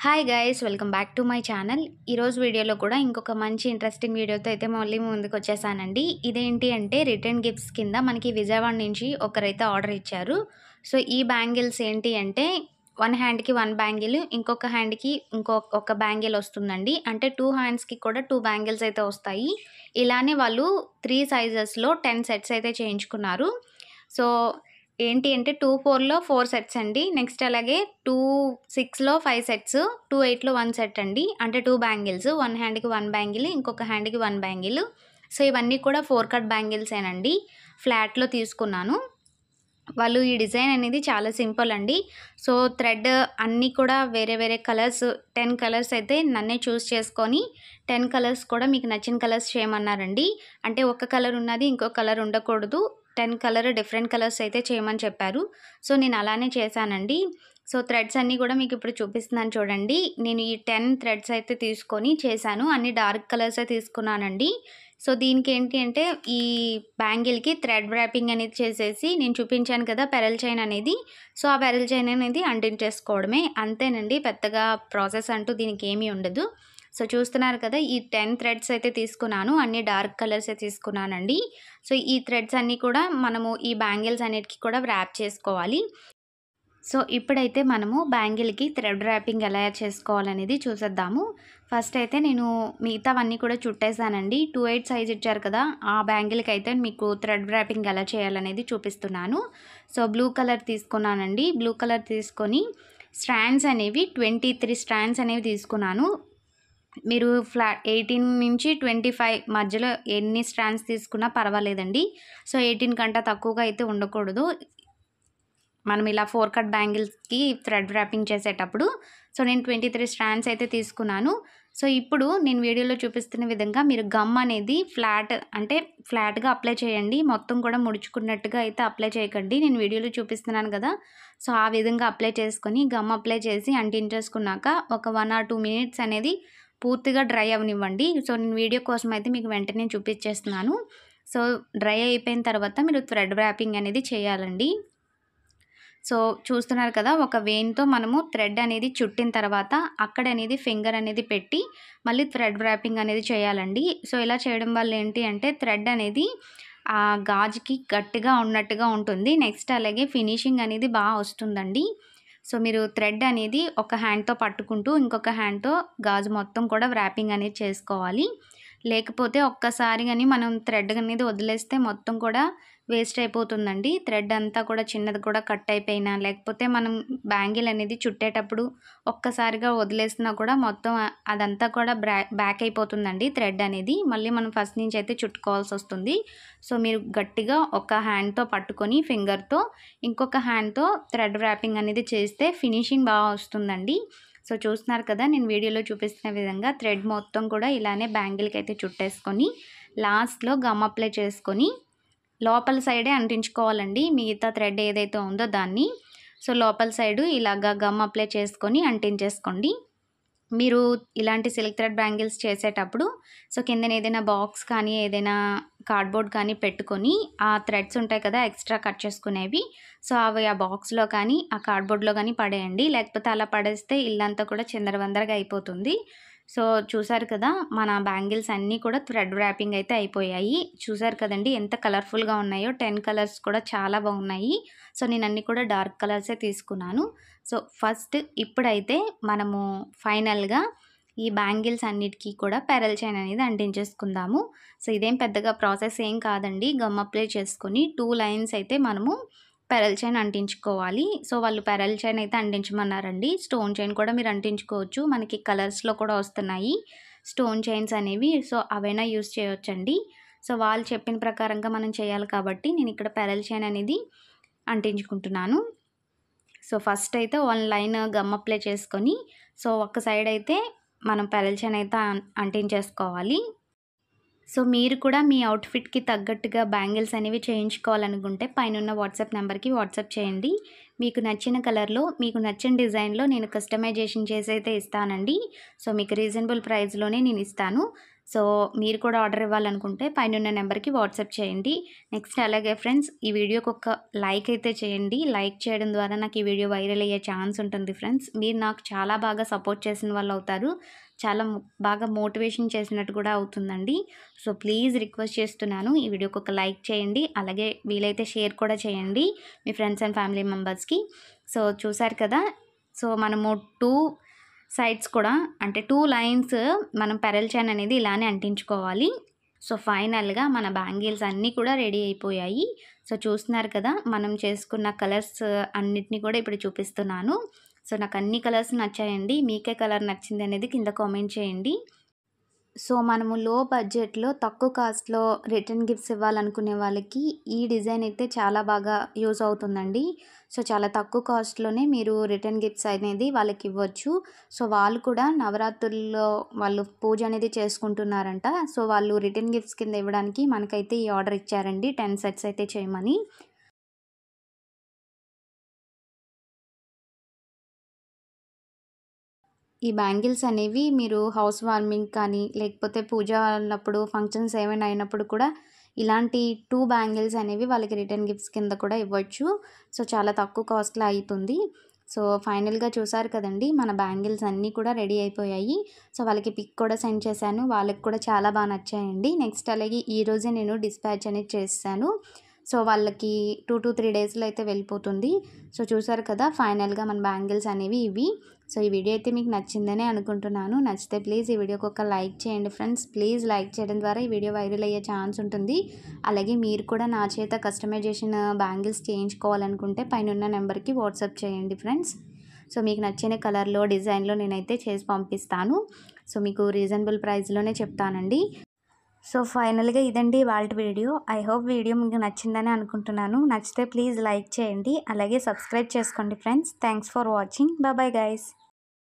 Hi guys welcome back to my channel. ఈరోజు వీడియోలో కూడా ఇంకొక మంచి ఇంట్రెస్టింగ్ వీడియోతో అయితే మళ్ళీ ముందుకు వచ్చేసానండి. ఇదేంటి అంటే రిటర్న్ గిఫ్ట్స్ కింద మనకి విజయవాడ నుంచి ఒకరైతే ఆర్డర్ ఇచ్చారు. సో ఈ బ్యాంగిల్స్ ఏంటి అంటే వన్ హ్యాండ్కి వన్ బ్యాంగిల్, ఇంకొక హ్యాండ్కి ఒక బ్యాంగిల్ వస్తుందండి. అంటే 2 హ్యాండ్స్కి కూడా 2 బ్యాంగిల్స్ అయితే వస్తాయి. ఇలానే వాళ్ళు 3 సైజెస్లో 10 సెట్స్ అయితే చేయించుకున్నారు. సో ఏంటి అంటే 2, 4లో 4 సెట్స్ అండి. నెక్స్ట్ అలాగే 2, 6లో 5 సెట్స్, 2, 8లో 1 సెట్ అండి. అంటే 2 బ్యాంగిల్స్, వన్ హ్యాండ్కి 1 బ్యాంగిల్, ఇంకొక హ్యాండ్కి 1 బ్యాంగిల్. సో ఇవన్నీ కూడా 4 కట్ బ్యాంగిల్సేనండి. ఫ్లాట్లో తీసుకున్నాను. వాళ్ళు ఈ డిజైన్ అనేది చాలా సింపుల్ అండి. సో థ్రెడ్ అన్నీ కూడా వేరే వేరే కలర్స్ 10 కలర్స్ అయితే నన్నే చూస్ చేసుకొని 10 కలర్స్ కూడా మీకు నచ్చిన కలర్స్ చేయమన్నారండి. అంటే ఒక కలర్ ఉన్నది ఇంకో కలర్ ఉండకూడదు, 10 కలర్ డిఫరెంట్ కలర్స్ అయితే చేయమని చెప్పారు. సో నేను అలానే చేశానండి. సో థ్రెడ్స్ అన్నీ కూడా మీకు ఇప్పుడు చూపిస్తున్నాను చూడండి. నేను ఈ 10 థ్రెడ్స్ అయితే తీసుకొని చేశాను. అన్ని డార్క్ కలర్సే తీసుకున్నానండి. సో దీనికి ఏంటి అంటే ఈ బ్యాంగిల్కి థ్రెడ్ ర్యాపింగ్ అనేది చేసేసి నేను చూపించాను కదా పెరల్ చైన్ అనేది. సో ఆ పెరల్ చైన్ అనేది అంటించేసుకోవడమే, అంతేనండి. పెద్దగా ప్రాసెస్ అంటూ దీనికి ఏమీ ఉండదు. సో చూస్తున్నారు కదా, ఈ 10 థ్రెడ్స్ అయితే తీసుకున్నాను. అన్ని డార్క్ కలర్సే తీసుకున్నానండి. సో ఈ థ్రెడ్స్ అన్నీ కూడా మనము ఈ బ్యాంగిల్స్ అన్నిటికీ కూడా ర్యాప్ చేసుకోవాలి. సో ఇప్పుడైతే మనము బ్యాంగిల్కి థ్రెడ్ ర్యాపింగ్ ఎలా చేసుకోవాలనేది చూసేద్దాము. ఫస్ట్ అయితే నేను మిగతావన్నీ కూడా చుట్టేసానండి. 2/8 సైజ్ ఇచ్చారు కదా, ఆ బ్యాంగిల్కి అయితే మీకు థ్రెడ్ ర్యాపింగ్ ఎలా చేయాలనేది చూపిస్తున్నాను. సో బ్లూ కలర్ తీసుకున్నానండి. బ్లూ కలర్ తీసుకొని స్ట్రాండ్స్ అనేవి 23 స్ట్రాండ్స్ అనేవి తీసుకున్నాను. మీరు 18 నుంచి 25 మధ్యలో ఎన్ని స్ట్రాండ్స్ తీసుకున్నా పర్వాలేదండి. సో 18 కంటే తక్కువగా అయితే ఉండకూడదు మనం ఇలా 4 కట్ బ్యాంగిల్స్కి థ్రెడ్ ర్యాపింగ్ చేసేటప్పుడు. సో నేను 23 స్ట్రాండ్స్ అయితే తీసుకున్నాను. సో ఇప్పుడు నేను వీడియోలో చూపిస్తున్న విధంగా మీరు గమ్ అనేది ఫ్లాట్గా అప్లై చేయండి. మొత్తం కూడా ముడుచుకున్నట్టుగా అయితే అప్లై చేయకండి. నేను వీడియోలో చూపిస్తున్నాను కదా, సో ఆ విధంగా అప్లై చేసుకొని గమ్ అప్లై చేసి అంటించేసుకున్నాక ఒక 1 or 2 మినిట్స్ అనేది పూర్తిగా డ్రై అవనివ్వండి. సో నేను వీడియో కోసం అయితే మీకు వెంటనే చూపించేస్తున్నాను. సో డ్రై అయిపోయిన తర్వాత మీరు థ్రెడ్ ర్యాపింగ్ అనేది చేయాలండి. సో చూస్తున్నారు కదా, ఒక వేన్తో మనము థ్రెడ్ అనేది చుట్టిన తర్వాత అక్కడ అనేది ఫింగర్ అనేది పెట్టి మళ్ళీ థ్రెడ్ ర్యాపింగ్ అనేది చేయాలండి. సో ఇలా చేయడం వల్ల ఏంటి అంటే థ్రెడ్ అనేది ఆ గాజుకి గట్టిగా ఉన్నట్టుగా ఉంటుంది. నెక్స్ట్ అలాగే ఫినిషింగ్ అనేది బాగా వస్తుందండి. సో మీరు థ్రెడ్ అనేది ఒక హ్యాండ్తో పట్టుకుంటూ ఇంకొక హ్యాండ్తో గాజు మొత్తం కూడా ర్యాపింగ్ అనేది చేసుకోవాలి. లేకపోతే ఒక్కసారి కానీ మనం థ్రెడ్ అనేది వదిలేస్తే మొత్తం కూడా వేస్ట్ అయిపోతుందండి. థ్రెడ్ అంతా కూడా చిన్నది కూడా కట్ అయిపోయినా, లేకపోతే మనం బ్యాంగిల్ అనేది చుట్టేటప్పుడు ఒక్కసారిగా వదిలేసినా కూడా మొత్తం అదంతా కూడా బ్యాక్ అయిపోతుందండి థ్రెడ్ అనేది. మళ్ళీ మనం ఫస్ట్ నుంచి అయితే చుట్టుకోవాల్సి వస్తుంది. సో మీరు గట్టిగా ఒక హ్యాండ్తో పట్టుకొని ఫింగర్తో ఇంకొక హ్యాండ్తో థ్రెడ్ ర్యాపింగ్ అనేది చేస్తే ఫినిషింగ్ బాగా వస్తుందండి. సో చూస్తున్నారు కదా, నేను వీడియోలో చూపిస్తున్న విధంగా థ్రెడ్ మొత్తం కూడా ఇలానే బ్యాంగిల్కి అయితే చుట్టేసుకొని లాస్ట్లో గమ్ అప్లై చేసుకొని లోపల సైడే అంటించుకోవాలండి. మిగతా థ్రెడ్ ఏదైతే ఉందో దాన్ని. సో లోపల సైడు ఇలాగా గమ్ అప్లై చేసుకొని అంటించేసుకోండి. మీరు ఇలాంటి సిల్క్ థ్రెడ్ బ్యాంగిల్స్ చేసేటప్పుడు సో కిందన ఏదైనా బాక్స్ కానీ ఏదైనా కార్డ్బోర్డ్ కానీ పెట్టుకొని ఆ థ్రెడ్స్ ఉంటాయి కదా ఎక్స్ట్రా కట్ చేసుకునేవి, సో అవి ఆ బాక్స్లో కానీ ఆ కార్డ్బోర్డ్లో కానీ పడేయండి. లేకపోతే అలా పడేస్తే ఇల్లంతా కూడా చిందరవందరగా అయిపోతుంది. సో చూసారు కదా, మన బ్యాంగిల్స్ అన్నీ కూడా థ్రెడ్ ర్యాపింగ్ అయితే అయిపోయాయి. చూసారు కదండి ఎంత కలర్ఫుల్గా ఉన్నాయో. 10 కలర్స్ కూడా చాలా బాగున్నాయి. సో నేను అన్నీ కూడా డార్క్ కలర్సే తీసుకున్నాను. సో ఫస్ట్ ఇప్పుడైతే మనము ఫైనల్గా ఈ బ్యాంగిల్స్ అన్నిటికీ కూడా పెరల్ చైన్ అనేది అంటించేసుకుందాము. సో ఇదేం పెద్దగా ప్రాసెస్ ఏం కాదండి. గమ్ అప్లై చేసుకొని 2 లైన్స్ అయితే మనము పెరల్ చైన్ అంటించుకోవాలి. సో వాళ్ళు పెరల్ చైన్ అయితే అంటించమన్నారండి. స్టోన్ చైన్ కూడా మీరు అంటించుకోవచ్చు. మనకి కలర్స్లో కూడా వస్తున్నాయి స్టోన్ చైన్స్ అనేవి. సో అవైనా యూస్ చేయొచ్చండి. సో వాళ్ళు చెప్పిన ప్రకారంగా మనం చేయాలి కాబట్టి నేను ఇక్కడ పెరల్ చైన్ అనేది అంటించుకుంటున్నాను. సో ఫస్ట్ అయితే 1 లైన్ గమ్ అప్లై చేసుకొని సో ఒక సైడ్ అయితే మనం పెరల్ చైన్ అయితే అంటించేసుకోవాలి. సో మీరు కూడా మీ అవుట్ఫిట్కి తగ్గట్టుగా బ్యాంగిల్స్ అనేవి చేయించుకోవాలనుకుంటే పైన వాట్సాప్ నెంబర్కి వాట్సాప్ చేయండి. మీకు నచ్చిన కలర్లో మీకు నచ్చిన డిజైన్లో నేను కస్టమైజేషన్ చేసి అయితే ఇస్తానండి. సో మీకు రీజనబుల్ ప్రైస్లోనే నేను ఇస్తాను. సో మీరు కూడా ఆర్డర్ ఇవ్వాలనుకుంటే పైనున్న నెంబర్‌కి వాట్సాప్ చేయండి. నెక్స్ట్ అలాగే ఫ్రెండ్స్ ఈ వీడియోకి ఒక లైక్ అయితే చేయండి. లైక్ చేయడం ద్వారా నాకు ఈ వీడియో వైరల్ అయ్యే ఛాన్స్ ఉంటుంది ఫ్రెండ్స్. మీరు నాకు చాలా బాగా సపోర్ట్ చేసిన వాళ్ళు అవుతారు. చాలా బాగా మోటివేషన్ చేసినట్టు కూడా అవుతుందండి. సో ప్లీజ్ రిక్వెస్ట్ చేస్తున్నాను. ఈ వీడియోకి ఒక లైక్ చేయండి. అలాగే వీలైతే షేర్ కూడా చేయండి మీ ఫ్రెండ్స్ అండ్ ఫ్యామిలీ మెంబర్స్‌కి. సో చూసారు కదా! సో మనము 2 సైడ్స్ కూడా అంటే 2 లైన్స్ మనం పెరల్ చైన్ అనేది ఇలానే అంటించుకోవాలి. సో ఫైనల్‌గా మన బ్యాంగిల్స్ అన్నీ కూడా రెడీ అయిపోయాయి. సో చూస్తున్నారు కదా! మనం చేసుకున్న కలర్స్ అన్నిటిని కూడా ఇప్పుడు చూపిస్తున్నాను. సో నాకు అన్ని కలర్స్ నచ్చాయండి. మీకే కలర్ నచ్చింది అనేది కింద కామెంట్ చేయండి. సో మనము లో బడ్జెట్‌లో తక్కువ కాస్ట్‌లో రిటర్న్ గిఫ్ట్స్ ఇవ్వాలనుకునే వాళ్ళకి ఈ డిజైన్ అయితే చాలా బాగా యూజ్ అవుతుందండి. సో చాలా తక్కువ కాస్ట్‌లోనే మీరు రిటర్న్ గిఫ్ట్స్ అనేది వాళ్ళకి ఇవ్వచ్చు. సో వాళ్ళు కూడా నవరాత్రుల్లో వాళ్ళు పూజ అనేది చేసుకుంటున్నారంట. సో వాళ్ళు రిటర్న్ గిఫ్ట్స్ కింద ఇవ్వడానికి మనకైతే ఈ ఆర్డర్ ఇచ్చారండి. 10 సెట్స్ అయితే చేయమని. ఈ బ్యాంగిల్స్ అనేవి మీరు హౌస్ వార్మింగ్ కానీ, లేకపోతే పూజ అన్నప్పుడు ఫంక్షన్స్ ఏమైనా అయినప్పుడు కూడా ఇలాంటి 2 బ్యాంగిల్స్ అనేవి వాళ్ళకి రిటర్న్ గిఫ్ట్స్ కింద కూడా ఇవ్వచ్చు. సో, చాలా తక్కువ కాస్ట్‌లో అయితుంది. సో, ఫైనల్‌గా చూసారు కదండీ! మన బ్యాంగిల్స్ అన్నీ కూడా రెడీ అయిపోయాయి. సో, వాళ్ళకి పిక్ కూడా సెండ్ చేశాను. వాళ్ళకి కూడా చాలా నచ్చాయండి. నెక్స్ట్ అలాగే ఈరోజే నేను డిస్పాచ్ అనేది చేసేసాను. సో, వాళ్ళకి 2-3 డేస్‌లో అయితే వెళ్ళిపోతుంది. సో, చూసారు కదా! ఫైనల్‌గా మన బ్యాంగిల్స్ అనేవి ఇవి. సో ఈ వీడియో అయితే మీకు నచ్చిందనే అనుకుంటున్నాను. నచ్చితే ప్లీజ్ ఈ వీడియోకి ఒక లైక్ చేయండి ఫ్రెండ్స్. ప్లీజ్ లైక్ చేయడం ద్వారా ఈ వీడియో వైరల్ అయ్యే ఛాన్స్ ఉంటుంది. అలాగే మీరు కూడా నా చేత కస్టమైజేషన్ బ్యాంగిల్స్ చేయించుకోవాలనుకుంటే పైనున్న నెంబర్‌కి వాట్సాప్ చేయండి ఫ్రెండ్స్. సో మీకు నచ్చిన కలర్‌లో, డిజైన్‌లో నేనైతే చేసి పంపిస్తాను. సో మీకు రీజనబుల్ ప్రైస్‌లోనే చెప్తానండి. సో ఫైనల్‌గా ఇదండి ఇవాల్టి వీడియో. ఐ హోప్ వీడియో మీకు నచ్చిందని అనుకుంటున్నాను. నచ్చితే ప్లీజ్ లైక్ చేయండి. అలాగే సబ్స్క్రైబ్ చేసుకోండి friends. Thanks for watching. By bye guys.